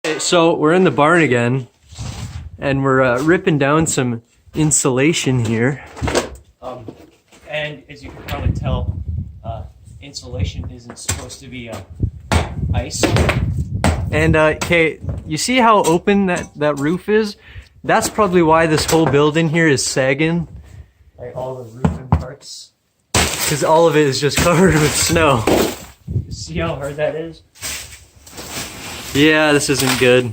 Okay, so we're in the barn again, and we're ripping down some insulation here. And as you can probably tell, insulation isn't supposed to be ice. And okay, you see how open that roof is? That's probably why this whole building here is sagging. Like all the roofing parts. Because all of it is just covered with snow. See how hard that is? Yeah, this isn't good.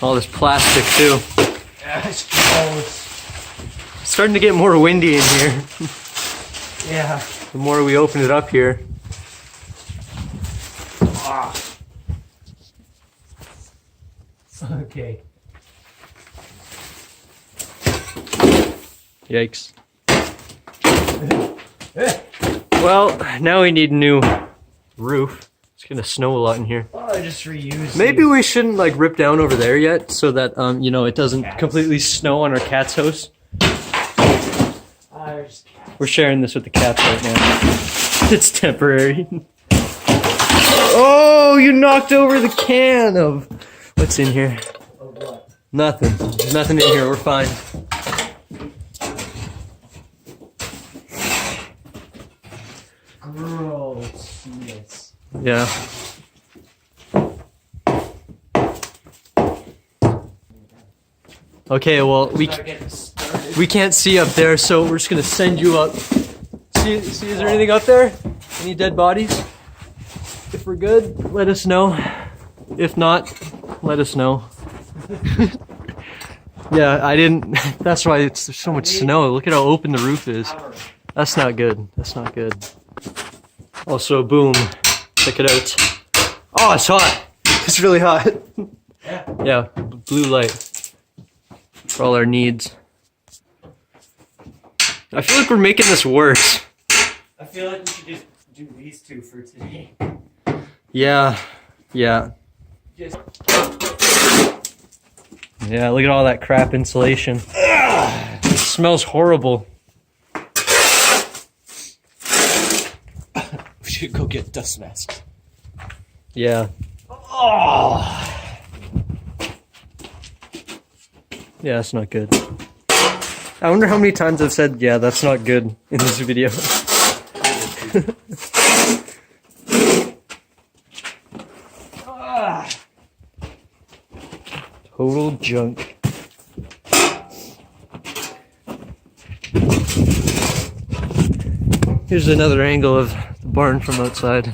All this plastic too. Yeah, it's gross. It's starting to get more windy in here. Yeah. The more we open it up here. Ah. Okay. Yikes. Well, now we need a new roof. It's gonna snow a lot in here. Oh, I just reused. Maybe we shouldn't like rip down over there yet, so that you know, it doesn't completely snow on our cat's house. We're sharing this with the cats right now. It's temporary. Oh, you knocked over the can of what's in here. Of what? Nothing. There's nothing in here. We're fine. Grossness. Yeah. Okay, well, we can't see up there, so we're just gonna send you up. See, is there anything up there? Any dead bodies? If we're good, let us know. If not, let us know. Yeah, I didn't. That's why there's so much snow. Look at how open the roof is. That's not good. That's not good. Also, boom. Check it out. Oh, it's hot. It's really hot. Yeah, blue light. For all our needs. I feel like we're making this worse. I feel like we should just do these two for today. Yeah. Yeah, look at all that crap insulation. It smells horrible. We should go get dust masks. Yeah. Oh. Yeah, that's not good. I wonder how many times I've said, yeah, that's not good in this video. Total junk. Here's another angle of the barn from outside.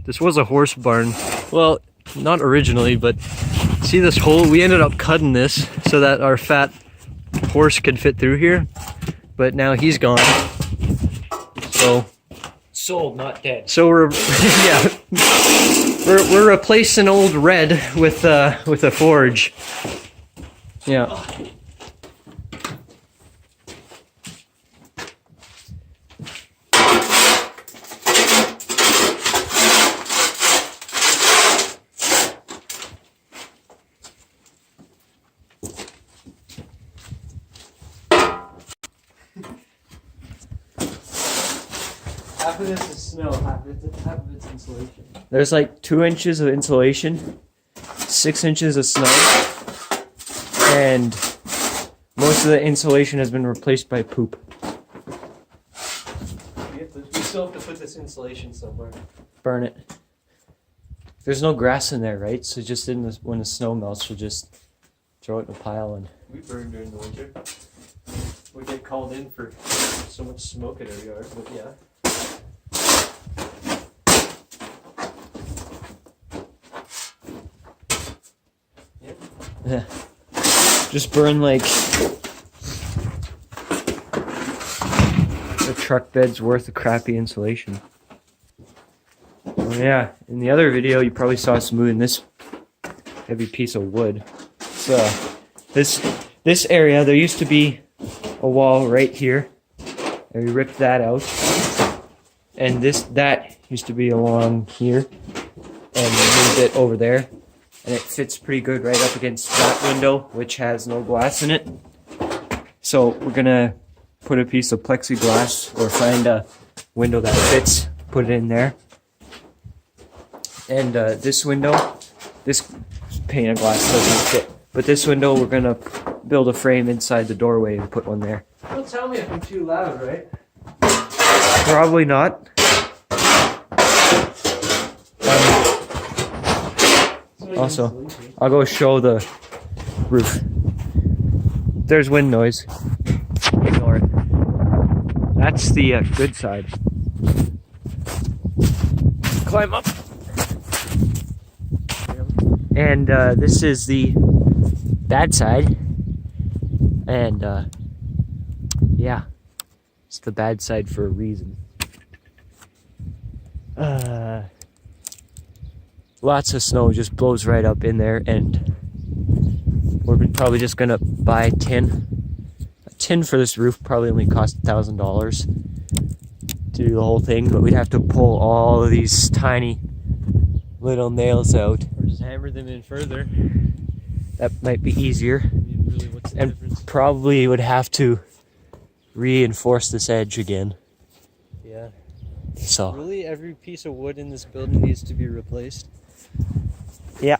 This was a horse barn. Well, not originally, but see this hole? We ended up cutting this so that our fat horse could fit through here, but now he's gone. So sold, not dead. So we're yeah, we're replacing old Red with a forge. Yeah. Half of this is snow, half of it's insulation. There's like 2 inches of insulation, 6 inches of snow, and most of the insulation has been replaced by poop. We still have to put this insulation somewhere. Burn it. There's no grass in there, right? So just when the snow melts, we'll just throw it in a pile and... We burn during the winter. We get called in for so much smoke at our yard, but yeah. Yeah. Just burn like a truck bed's worth of crappy insulation. Oh yeah, in the other video you probably saw us moving this heavy piece of wood. So this area, there used to be a wall right here, and we ripped that out. And that used to be along here, and we moved it over there. And it fits pretty good right up against that window, which has no glass in it. So we're gonna put a piece of plexiglass or find a window that fits put it in there. And this window, this pane of glass doesn't fit. But this window, we're gonna build a frame inside the doorway and put one there. Don't tell me if I'm too loud, right? Probably not. Also, I'll go show the roof. There's wind noise. Ignore it. That's the good side. Climb up. And this is the bad side. And yeah, it's the bad side for a reason. Lots of snow just blows right up in there, and we're probably just gonna buy tin. A tin for this roof probably only cost $1,000 to do the whole thing, but we'd have to pull all of these tiny little nails out. Or just hammer them in further. That might be easier. I mean, really, what's the difference? Probably would have to reinforce this edge again. Yeah. So Really, every piece of wood in this building needs to be replaced. yeah.